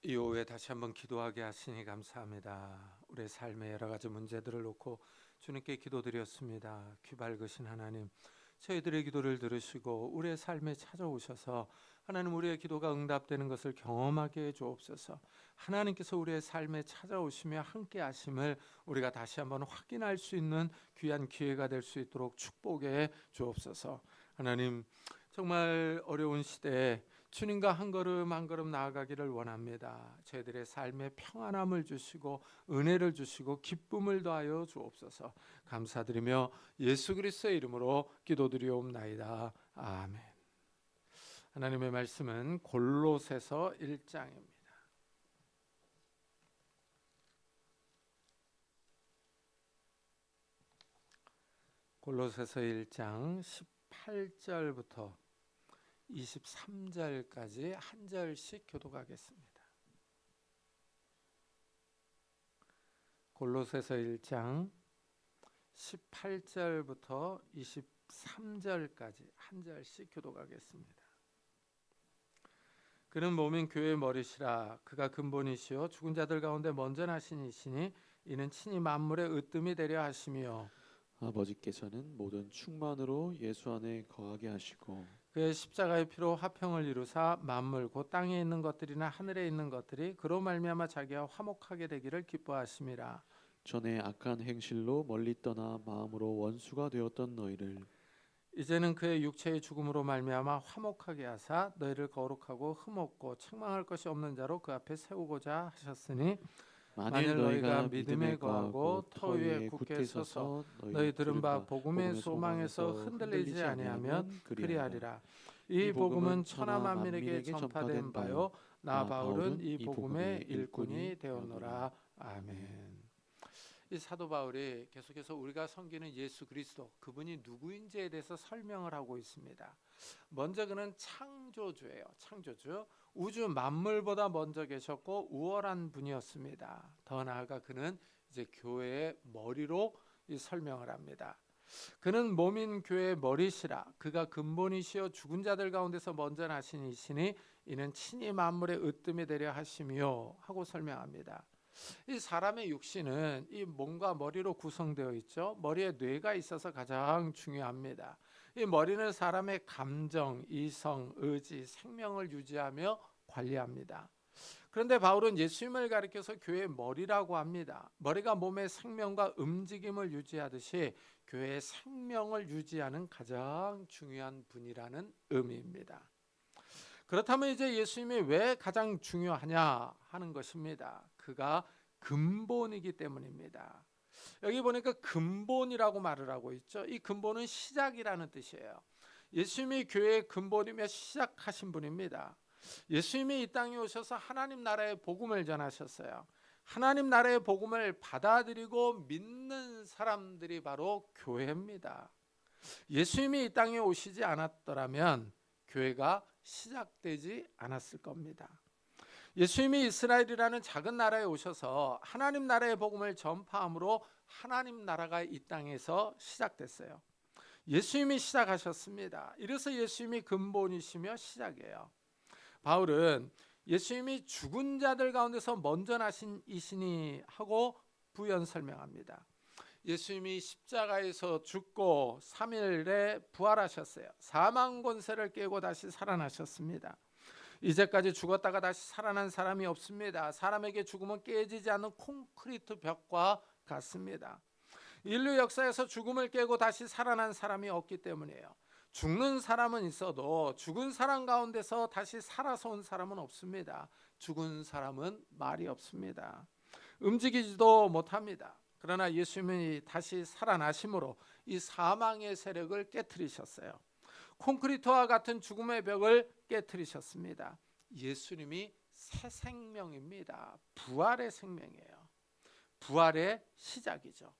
이 오후에 다시 한번 기도하게 하시니 감사합니다. 우리의 삶의 여러 가지 문제들을 놓고 주님께 기도드렸습니다. 귀 밝으신 하나님, 저희들의 기도를 들으시고 우리의 삶에 찾아오셔서 하나님, 우리의 기도가 응답되는 것을 경험하게 해 주옵소서. 하나님께서 우리의 삶에 찾아오시며 함께 하심을 우리가 다시 한번 확인할 수 있는 귀한 기회가 될 수 있도록 축복해 주옵소서. 하나님, 정말 어려운 시대에 주님과 한 걸음 한 걸음 나아가기를 원합니다. 저희들의 삶에 평안함을 주시고 은혜를 주시고 기쁨을 더하여 주옵소서. 감사드리며 예수 그리스도의 이름으로 기도드리옵나이다. 아멘. 하나님의 말씀은 골로새서 1장입니다. 골로새서 1장 18절부터 23절까지 한 절씩 교독하겠습니다. 골로새서 1장 18절부터 23절까지 한 절씩 교독하겠습니다. 그는 몸인 교회의 머리시라. 그가 근본이시요 죽은 자들 가운데 먼저 나신 이시니 이는 친히 만물의 으뜸이 되려 하시며 아버지께서는 모든 충만으로 예수 안에 거하게 하시고 그의 십자가의 피로 화평을 이루사 만물 곧 땅에 있는 것들이나 하늘에 있는 것들이 그로 말미암아 자기와 화목하게 되기를 기뻐하심이라. 전에 악한 행실로 멀리 떠나 마음으로 원수가 되었던 너희를 이제는 그의 육체의 죽음으로 말미암아 화목하게 하사 너희를 거룩하고 흠없고 책망할 것이 없는 자로 그 앞에 세우고자 하셨으니 만일 만일 너희가 너희가 믿음에 거하고 터 위에 굳게 서서 너희 들은 바 복음의 소망에서 흔들리지 아니하면 그리하리라. 이 복음은 천하 만민에게 전파된 바요 나 바울은 이 복음의 일꾼이 되었노라. 아멘. 이 사도 바울이 계속해서 우리가 섬기는 예수 그리스도, 그분이 누구인지에 대해서 설명을 하고 있습니다. 먼저 그는 창조주예요. 창조주. 우주 만물보다 먼저 계셨고 우월한 분이었습니다. 더 나아가 그는 이제 교회의 머리로 이 설명을 합니다. 그는 몸인 교회의 머리시라. 그가 근본이시여 죽은 자들 가운데서 먼저 나신 이시니 이는 친히 만물의 으뜸이 되려 하시며 하고 설명합니다. 이 사람의 육신은 이 몸과 머리로 구성되어 있죠. 머리에 뇌가 있어서 가장 중요합니다. 이 머리는 사람의 감정, 이성, 의지, 생명을 유지하며 관리합니다. 그런데 바울은 예수님을 가리켜서 교회의 머리라고 합니다. 머리가 몸의 생명과 움직임을 유지하듯이 교회의 생명을 유지하는 가장 중요한 분이라는 의미입니다. 그렇다면 이제 예수님이 왜 가장 중요하냐 하는 것입니다. 그가 근본이기 때문입니다. 여기 보니까 근본이라고 말을 하고 있죠. 이 근본은 시작이라는 뜻이에요. 예수님이 교회의 근본이며 시작하신 분입니다. 예수님이 이 땅에 오셔서 하나님 나라의 복음을 전하셨어요. 하나님 나라의 복음을 받아들이고 믿는 사람들이 바로 교회입니다. 예수님이 이 땅에 오시지 않았더라면 교회가 시작되지 않았을 겁니다. 예수님이 이스라엘이라는 작은 나라에 오셔서 하나님 나라의 복음을 전파함으로 하나님 나라가 이 땅에서 시작됐어요. 예수님이 시작하셨습니다. 이래서 예수님이 근본이시며 시작이에요. 바울은 예수님이 죽은 자들 가운데서 먼저 나신 이시니 하고 부연 설명합니다. 예수님이 십자가에서 죽고 3일에 부활하셨어요. 사망 권세를 깨고 다시 살아나셨습니다. 이제까지 죽었다가 다시 살아난 사람이 없습니다. 사람에게 죽음은 깨지지 않는 콘크리트 벽과 같습니다. 인류 역사에서 죽음을 깨고 다시 살아난 사람이 없기 때문이에요. 죽는 사람은 있어도 죽은 사람 가운데서 다시 살아서 온 사람은 없습니다. 죽은 사람은 말이 없습니다. 움직이지도 못합니다. 그러나 예수님이 다시 살아나심으로 이 사망의 세력을 깨트리셨어요. 콘크리트와 같은 죽음의 벽을 깨트리셨습니다. 예수님이 새 생명입니다. 부활의 생명이에요. 부활의 시작이죠.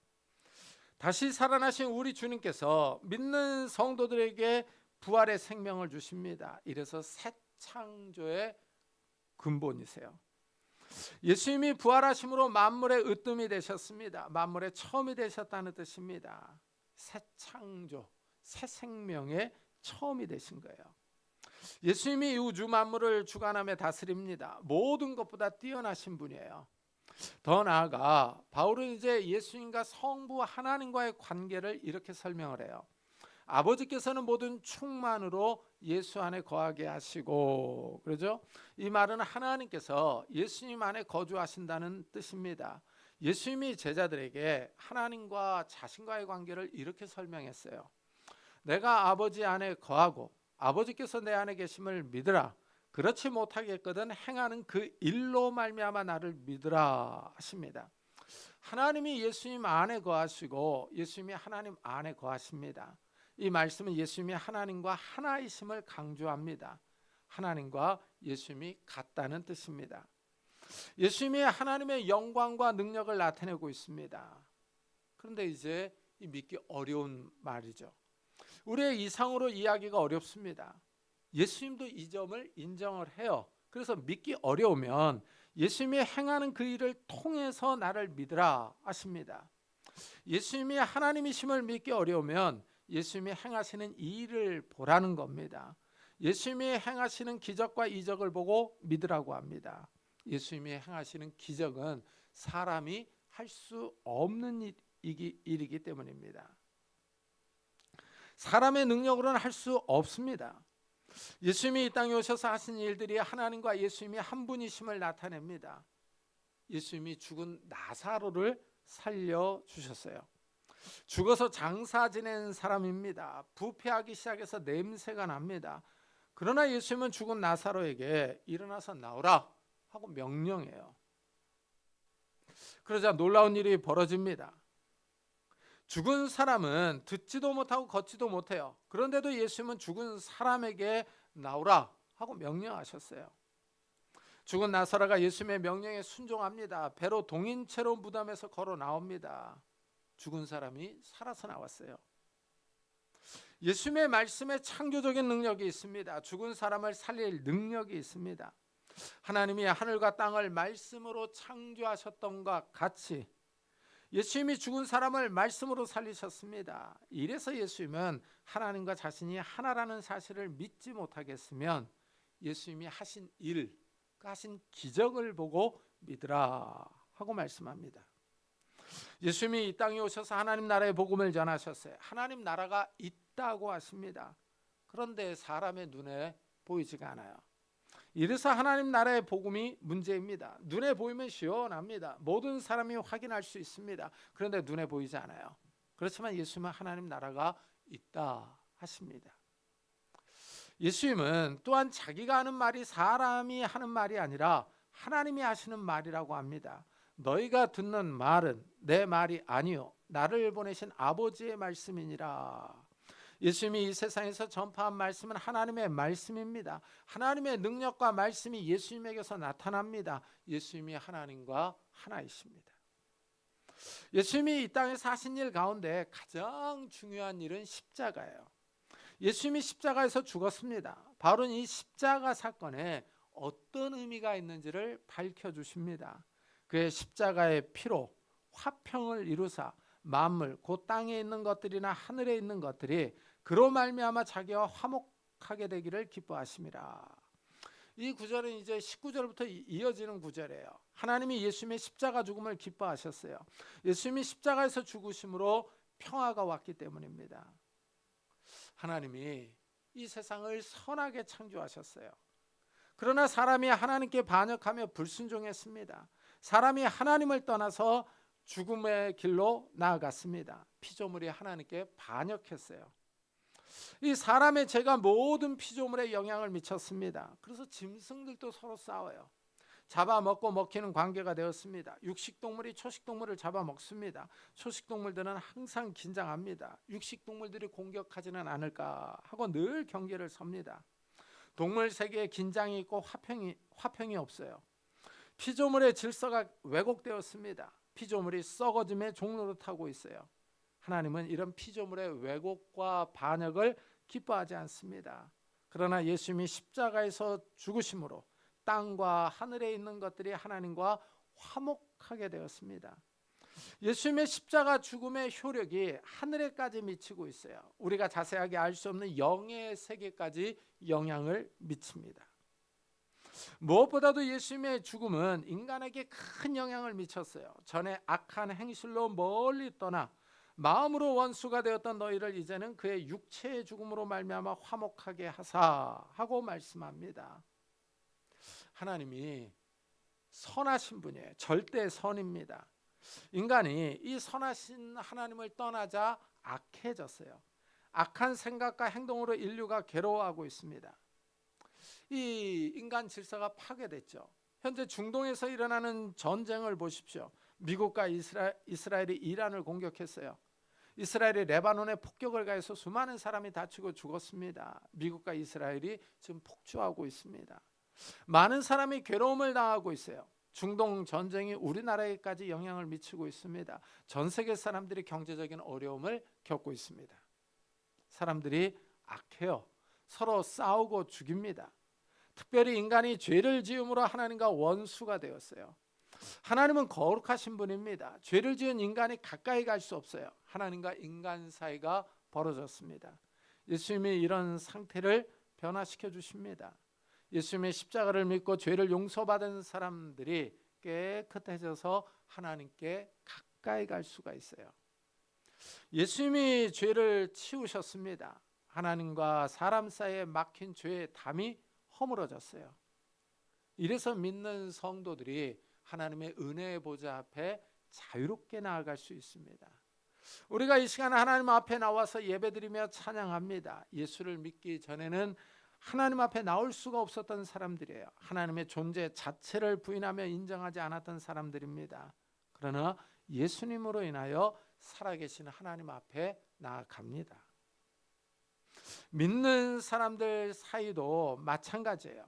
다시 살아나신 우리 주님께서 믿는 성도들에게 부활의 생명을 주십니다. 이래서 새 창조의 근본이세요. 예수님이 부활하심으로 만물의 으뜸이 되셨습니다. 만물의 처음이 되셨다는 뜻입니다. 새 창조, 새 생명의 처음이 되신 거예요. 예수님이 우주 만물을 주관하며 다스립니다. 모든 것보다 뛰어나신 분이에요. 더 나아가 바울은 이제 예수님과 성부 하나님과의 관계를 이렇게 설명을 해요. 아버지께서는 모든 충만으로 예수 안에 거하게 하시고, 그러죠? 이 말은 하나님께서 예수님 안에 거주하신다는 뜻입니다. 예수님이 제자들에게 하나님과 자신과의 관계를 이렇게 설명했어요. 내가 아버지 안에 거하고 아버지께서 내 안에 계심을 믿으라. 그렇지 못하겠거든 행하는 그 일로 말미암아 나를 믿으라 하십니다. 하나님이 예수님 안에 거하시고 예수님이 하나님 안에 거하십니다. 이 말씀은 예수님이 하나님과 하나이심을 강조합니다. 하나님과 예수님이 같다는 뜻입니다. 예수님이 하나님의 영광과 능력을 나타내고 있습니다. 그런데 이제 이 믿기 어려운 말이죠. 우리의 이상으로 이해하기가 어렵습니다. 예수님도 이 점을 인정을 해요. 그래서 믿기 어려우면 예수님이 행하는 그 일을 통해서 나를 믿으라 하십니다. 예수님이 하나님이심을 믿기 어려우면 예수님이 행하시는 이 일을 보라는 겁니다. 예수님이 행하시는 기적과 이적을 보고 믿으라고 합니다. 예수님이 행하시는 기적은 사람이 할 수 없는 일이기 때문입니다. 사람의 능력으로는 할 수 없습니다. 예수님이 이 땅에 오셔서 하신 일들이 하나님과 예수님이 한 분이심을 나타냅니다. 예수님이 죽은 나사로를 살려주셨어요. 죽어서 장사 지낸 사람입니다. 부패하기 시작해서 냄새가 납니다. 그러나 예수님은 죽은 나사로에게 일어나서 나오라 하고 명령해요. 그러자 놀라운 일이 벌어집니다. 죽은 사람은 듣지도 못하고 걷지도 못해요. 그런데도 예수님은 죽은 사람에게 나오라 하고 명령하셨어요. 죽은 나사로가 예수님의 명령에 순종합니다. 배로 동인채로 무덤에서 걸어 나옵니다. 죽은 사람이 살아서 나왔어요. 예수님의 말씀에 창조적인 능력이 있습니다. 죽은 사람을 살릴 능력이 있습니다. 하나님이 하늘과 땅을 말씀으로 창조하셨던 것 같이 예수님이 죽은 사람을 말씀으로 살리셨습니다. 이래서 예수님은 하나님과 자신이 하나라는 사실을 믿지 못하겠으면 예수님이 하신 일, 하신 기적을 보고 믿으라 하고 말씀합니다. 예수님이 이 땅에 오셔서 하나님 나라의 복음을 전하셨어요. 하나님 나라가 있다고 하십니다. 그런데 사람의 눈에 보이지가 않아요. 이래서 하나님 나라의 복음이 문제입니다. 눈에 보이면 시원합니다. 모든 사람이 확인할 수 있습니다. 그런데 눈에 보이지 않아요. 그렇지만 예수님은 하나님 나라가 있다 하십니다. 예수님은 또한 자기가 하는 말이 사람이 하는 말이 아니라 하나님이 하시는 말이라고 합니다. 너희가 듣는 말은 내 말이 아니요 나를 보내신 아버지의 말씀이니라. 예수님이 이 세상에서 전파한 말씀은 하나님의 말씀입니다. 하나님의 능력과 말씀이 예수님에게서 나타납니다. 예수님이 하나님과 하나이십니다. 예수님이 이 땅에서 하신 일 가운데 가장 중요한 일은 십자가예요. 예수님이 십자가에서 죽었습니다. 바울은 이 십자가 사건에 어떤 의미가 있는지를 밝혀주십니다. 그의 십자가의 피로 화평을 이루사 만물 곧 땅에 있는 것들이나 하늘에 있는 것들이 그로 말미암아 자기와 화목하게 되기를 기뻐하심이라. 이 구절은 이제 19절부터 이어지는 구절이에요. 하나님이 예수님의 십자가 죽음을 기뻐하셨어요. 예수님이 십자가에서 죽으심으로 평화가 왔기 때문입니다. 하나님이 이 세상을 선하게 창조하셨어요. 그러나 사람이 하나님께 반역하며 불순종했습니다. 사람이 하나님을 떠나서 죽음의 길로 나아갔습니다. 피조물이 하나님께 반역했어요. 이 사람의 죄가 모든 피조물에 영향을 미쳤습니다. 그래서 짐승들도 서로 싸워요. 잡아먹고 먹히는 관계가 되었습니다. 육식동물이 초식동물을 잡아먹습니다. 초식동물들은 항상 긴장합니다. 육식동물들이 공격하지는 않을까 하고 늘 경계를 섭니다. 동물 세계에 긴장이 있고 화평이 없어요. 피조물의 질서가 왜곡되었습니다. 피조물이 썩어짐의 종로를 타고 있어요. 하나님은 이런 피조물의 왜곡과 반역을 기뻐하지 않습니다. 그러나 예수님이 십자가에서 죽으심으로 땅과 하늘에 있는 것들이 하나님과 화목하게 되었습니다. 예수님의 십자가 죽음의 효력이 하늘에까지 미치고 있어요. 우리가 자세하게 알 수 없는 영의 세계까지 영향을 미칩니다. 무엇보다도 예수님의 죽음은 인간에게 큰 영향을 미쳤어요. 전에 악한 행실로 멀리 떠나 마음으로 원수가 되었던 너희를 이제는 그의 육체의 죽음으로 말미암아 화목하게 하사 하고 말씀합니다. 하나님이 선하신 분이에요. 절대 선입니다. 인간이 이 선하신 하나님을 떠나자 악해졌어요. 악한 생각과 행동으로 인류가 괴로워하고 있습니다. 이 인간 질서가 파괴됐죠. 현재 중동에서 일어나는 전쟁을 보십시오. 미국과 이스라엘이 이란을 공격했어요. 이스라엘이 레바논에 폭격을 가해서 수많은 사람이 다치고 죽었습니다. 미국과 이스라엘이 지금 폭주하고 있습니다. 많은 사람이 괴로움을 당하고 있어요. 중동 전쟁이 우리나라에까지 영향을 미치고 있습니다. 전 세계 사람들이 경제적인 어려움을 겪고 있습니다. 사람들이 악해요. 서로 싸우고 죽입니다. 특별히 인간이 죄를 지음으로 하나님과 원수가 되었어요. 하나님은 거룩하신 분입니다. 죄를 지은 인간이 가까이 갈 수 없어요. 하나님과 인간 사이가 벌어졌습니다. 예수님이 이런 상태를 변화시켜 주십니다. 예수님의 십자가를 믿고 죄를 용서받은 사람들이 깨끗해져서 하나님께 가까이 갈 수가 있어요. 예수님이 죄를 치우셨습니다. 하나님과 사람 사이에 막힌 죄의 담이 허물어졌어요. 이래서 믿는 성도들이 하나님의 은혜의 보좌 앞에 자유롭게 나아갈 수 있습니다. 우리가 이 시간 하나님 앞에 나와서 예배드리며 찬양합니다. 예수를 믿기 전에는 하나님 앞에 나올 수가 없었던 사람들이에요. 하나님의 존재 자체를 부인하며 인정하지 않았던 사람들입니다. 그러나 예수님으로 인하여 살아계신 하나님 앞에 나아갑니다. 믿는 사람들 사이도 마찬가지예요.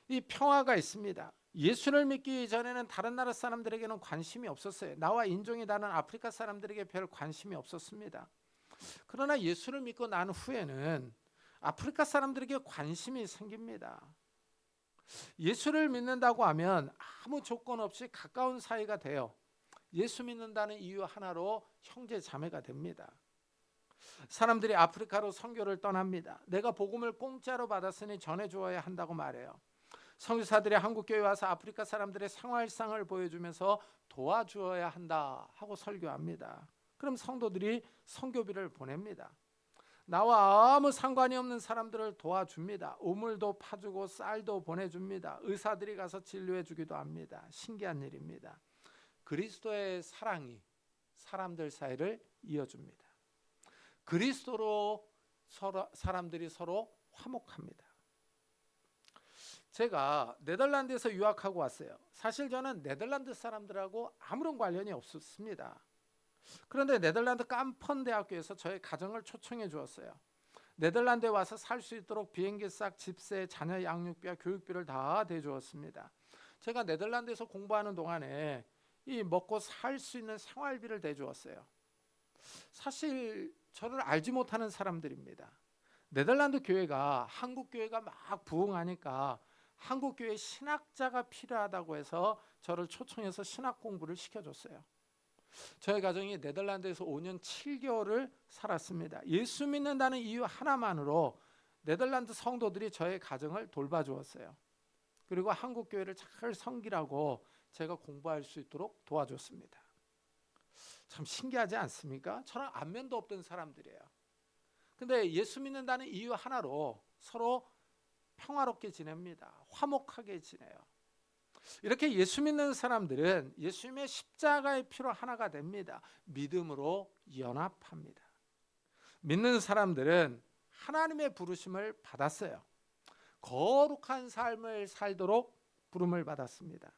이 평화가 있습니다. 예수를 믿기 전에는 다른 나라 사람들에게는 관심이 없었어요. 나와 인종이 다른 아프리카 사람들에게 별 관심이 없었습니다. 그러나 예수를 믿고 난 후에는 아프리카 사람들에게 관심이 생깁니다. 예수를 믿는다고 하면 아무 조건 없이 가까운 사이가 돼요. 예수 믿는다는 이유 하나로 형제 자매가 됩니다. 사람들이 아프리카로 선교를 떠납니다. 내가 복음을 공짜로 받았으니 전해주어야 한다고 말해요. 선교사들이 한국교회에 와서 아프리카 사람들의 생활상을 보여주면서 도와주어야 한다 하고 설교합니다. 그럼 성도들이 선교비를 보냅니다. 나와 아무 상관이 없는 사람들을 도와줍니다. 우물도 파주고 쌀도 보내줍니다. 의사들이 가서 진료해 주기도 합니다. 신기한 일입니다. 그리스도의 사랑이 사람들 사이를 이어줍니다. 그리스도로 사람들이 서로 화목합니다. 제가 네덜란드에서 유학하고 왔어요. 사실 저는 네덜란드 사람들하고 아무런 관련이 없었습니다. 그런데 네덜란드 깜펀 대학교에서 저의 가정을 초청해 주었어요. 네덜란드에 와서 살 수 있도록 비행기 싹, 집세, 자녀 양육비와 교육비를 다 대주었습니다. 제가 네덜란드에서 공부하는 동안에 이 먹고 살 수 있는 생활비를 대주었어요. 사실 저를 알지 못하는 사람들입니다. 네덜란드 교회가 한국 교회가 막 부흥하니까 한국 교회 신학자가 필요하다고 해서 저를 초청해서 신학 공부를 시켜줬어요. 저희 가정이 네덜란드에서 5년 7개월을 살았습니다. 예수 믿는다는 이유 하나만으로 네덜란드 성도들이 저의 가정을 돌봐주었어요. 그리고 한국 교회를 잘 섬기라고 제가 공부할 수 있도록 도와줬습니다. 참 신기하지 않습니까? 저랑 안면도 없던 사람들이에요. 근데 예수 믿는다는 이유 하나로 서로 평화롭게 지냅니다. 화목하게 지내요. 이렇게 예수 믿는 사람들은 예수님의 십자가의 피로 하나가 됩니다. 믿음으로 연합합니다. 믿는 사람들은 하나님의 부르심을 받았어요. 거룩한 삶을 살도록 부름을 받았습니다.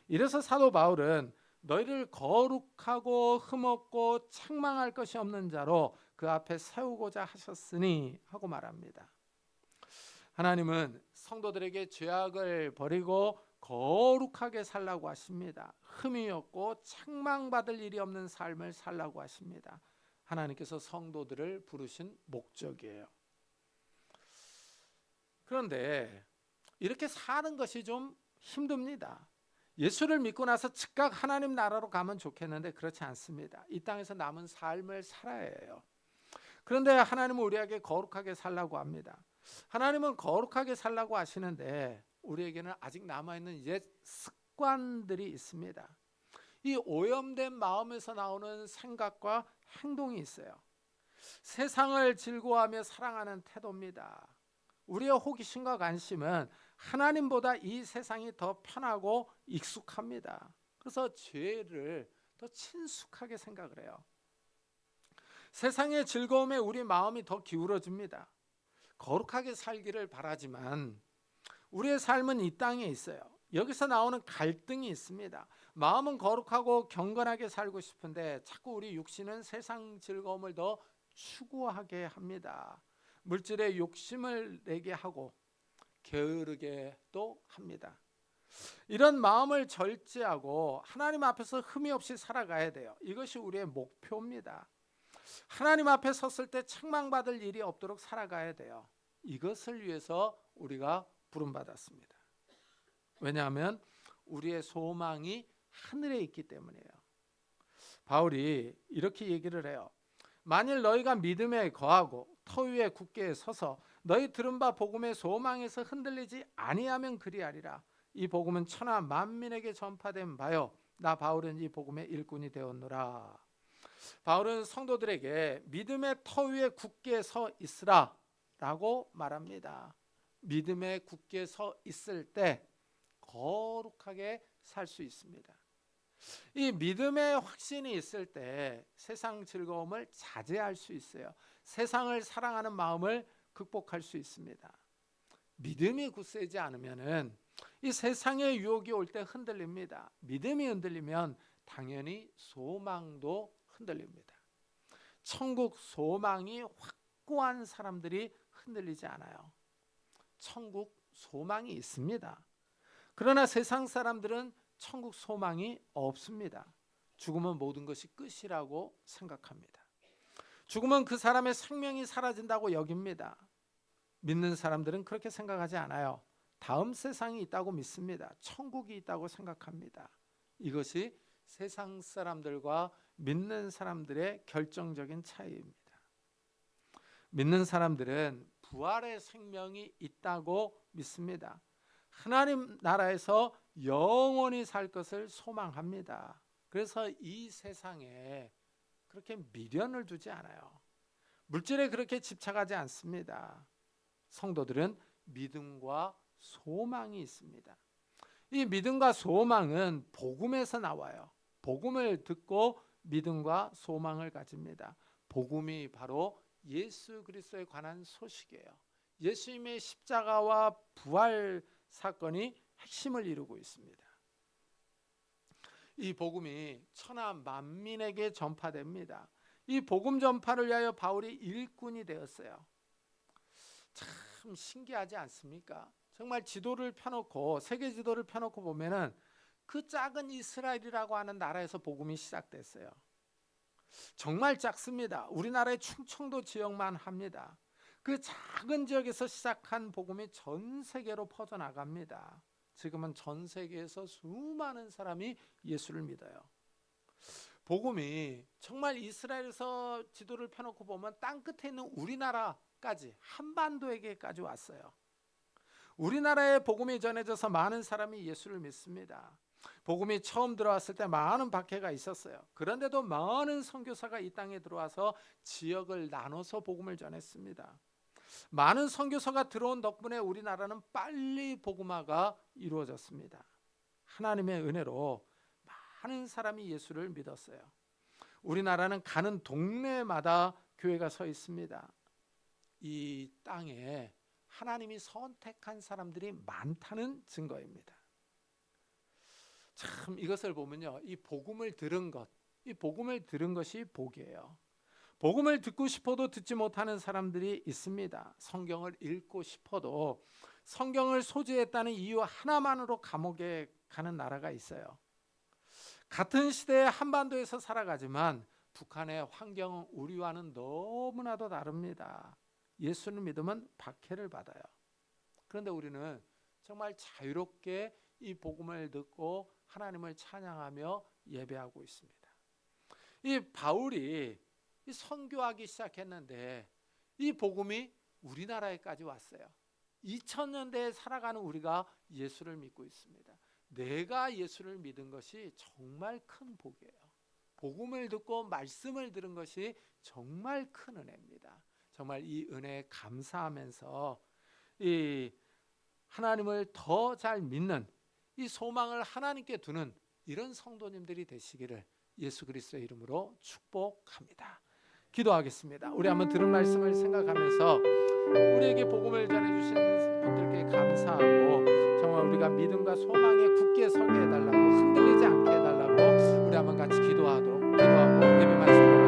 이래서 사도 바울은 너희를 거룩하고 흠없고 책망할 것이 없는 자로 그 앞에 세우고자 하셨으니 하고 말합니다. 하나님은 성도들에게 죄악을 버리고 거룩하게 살라고 하십니다. 흠이 없고 책망받을 일이 없는 삶을 살라고 하십니다. 하나님께서 성도들을 부르신 목적이에요. 그런데 이렇게 사는 것이 좀 힘듭니다. 예수를 믿고 나서 즉각 하나님 나라로 가면 좋겠는데 그렇지 않습니다. 이 땅에서 남은 삶을 살아야 해요. 그런데 하나님은 우리에게 거룩하게 살라고 합니다. 하나님은 거룩하게 살라고 하시는데 우리에게는 아직 남아있는 옛 습관들이 있습니다. 이 오염된 마음에서 나오는 생각과 행동이 있어요. 세상을 즐거워하며 사랑하는 태도입니다. 우리의 호기심과 관심은 하나님보다 이 세상이 더 편하고 익숙합니다. 그래서 죄를 더 친숙하게 생각을 해요. 세상의 즐거움에 우리 마음이 더 기울어집니다. 거룩하게 살기를 바라지만 우리의 삶은 이 땅에 있어요. 여기서 나오는 갈등이 있습니다. 마음은 거룩하고 경건하게 살고 싶은데 자꾸 우리 육신은 세상 즐거움을 더 추구하게 합니다. 물질에 욕심을 내게 하고 게으르게도 합니다. 이런 마음을 절제하고 하나님 앞에서 흠이 없이 살아가야 돼요. 이것이 우리의 목표입니다. 하나님 앞에 섰을 때 책망받을 일이 없도록 살아가야 돼요. 이것을 위해서 우리가 부름받았습니다. 왜냐하면 우리의 소망이 하늘에 있기 때문이에요. 바울이 이렇게 얘기를 해요. 만일 너희가 믿음에 거하고 터 위에 굳게 서서 너희 들은 바 복음의 소망에서 흔들리지 아니하면 그리하리라. 이 복음은 천하 만민에게 전파된 바요 나 바울은 이 복음의 일꾼이 되었노라. 바울은 성도들에게 믿음의 터 위에 굳게 서 있으라 라고 말합니다. 믿음에 굳게 서 있을 때 거룩하게 살 수 있습니다. 이 믿음의 확신이 있을 때 세상 즐거움을 자제할 수 있어요. 세상을 사랑하는 마음을 극복할 수 있습니다. 믿음이 굳세지 않으면은 이 세상의 유혹이 올 때 흔들립니다. 믿음이 흔들리면 당연히 소망도 흔들립니다. 천국 소망이 확고한 사람들이 흔들리지 않아요. 천국 소망이 있습니다. 그러나 세상 사람들은 천국 소망이 없습니다. 죽으면 모든 것이 끝이라고 생각합니다. 죽으면 그 사람의 생명이 사라진다고 여깁니다. 믿는 사람들은 그렇게 생각하지 않아요. 다음 세상이 있다고 믿습니다. 천국이 있다고 생각합니다. 이것이 세상 사람들과 믿는 사람들의 결정적인 차이입니다. 믿는 사람들은 부활의 생명이 있다고 믿습니다. 하나님 나라에서 영원히 살 것을 소망합니다. 그래서 이 세상에 그렇게 미련을 두지 않아요. 물질에 그렇게 집착하지 않습니다. 성도들은 믿음과 소망이 있습니다. 이 믿음과 소망은 복음에서 나와요. 복음을 듣고 믿음과 소망을 가집니다. 복음이 바로 예수 그리스도에 관한 소식이에요. 예수님의 십자가와 부활 사건이 핵심을 이루고 있습니다. 이 복음이 천하 만민에게 전파됩니다. 이 복음 전파를 위하여 바울이 일꾼이 되었어요. 참 신기하지 않습니까? 정말 지도를 펴놓고 세계 지도를 펴놓고 보면은 그 작은 이스라엘이라고 하는 나라에서 복음이 시작됐어요. 정말 작습니다. 우리나라의 충청도 지역만 합니다. 그 작은 지역에서 시작한 복음이 전 세계로 퍼져나갑니다. 지금은 전 세계에서 수많은 사람이 예수를 믿어요. 복음이 정말 이스라엘에서 지도를 펴놓고 보면 땅 끝에 있는 우리나라까지 한반도에게까지 왔어요. 우리나라에 복음이 전해져서 많은 사람이 예수를 믿습니다. 복음이 처음 들어왔을 때 많은 박해가 있었어요. 그런데도 많은 선교사가 이 땅에 들어와서 지역을 나눠서 복음을 전했습니다. 많은 선교사가 들어온 덕분에 우리나라는 빨리 복음화가 이루어졌습니다. 하나님의 은혜로 많은 사람이 예수를 믿었어요. 우리나라는 가는 동네마다 교회가 서 있습니다. 이 땅에 하나님이 선택한 사람들이 많다는 증거입니다. 참 이것을 보면요, 이 복음을 들은 것이 복이에요. 복음을 듣고 싶어도 듣지 못하는 사람들이 있습니다. 성경을 읽고 싶어도 성경을 소지했다는 이유 하나만으로 감옥에 가는 나라가 있어요. 같은 시대에 한반도에서 살아가지만 북한의 환경은 우리와는 너무나도 다릅니다. 예수를 믿으면 박해를 받아요. 그런데 우리는 정말 자유롭게 이 복음을 듣고 하나님을 찬양하며 예배하고 있습니다. 이 바울이 이 선교하기 시작했는데 이 복음이 우리나라에까지 왔어요. 2000년대에 살아가는 우리가 예수를 믿고 있습니다. 내가 예수를 믿은 것이 정말 큰 복이에요. 복음을 듣고 말씀을 들은 것이 정말 큰 은혜입니다. 정말 이 은혜에 감사하면서 이 하나님을 더 잘 믿는 이 소망을 하나님께 두는 이런 성도님들이 되시기를 예수 그리스도의 이름으로 축복합니다. 기도하겠습니다. 우리 한번 들은 말씀을 생각하면서 우리에게 복음을 전해주신 분들께 감사하고 정말 우리가 믿음과 소망에 굳게 서게 해달라고 흔들리지 않게 해달라고 우리 한번 같이 기도하고 예배 말씀을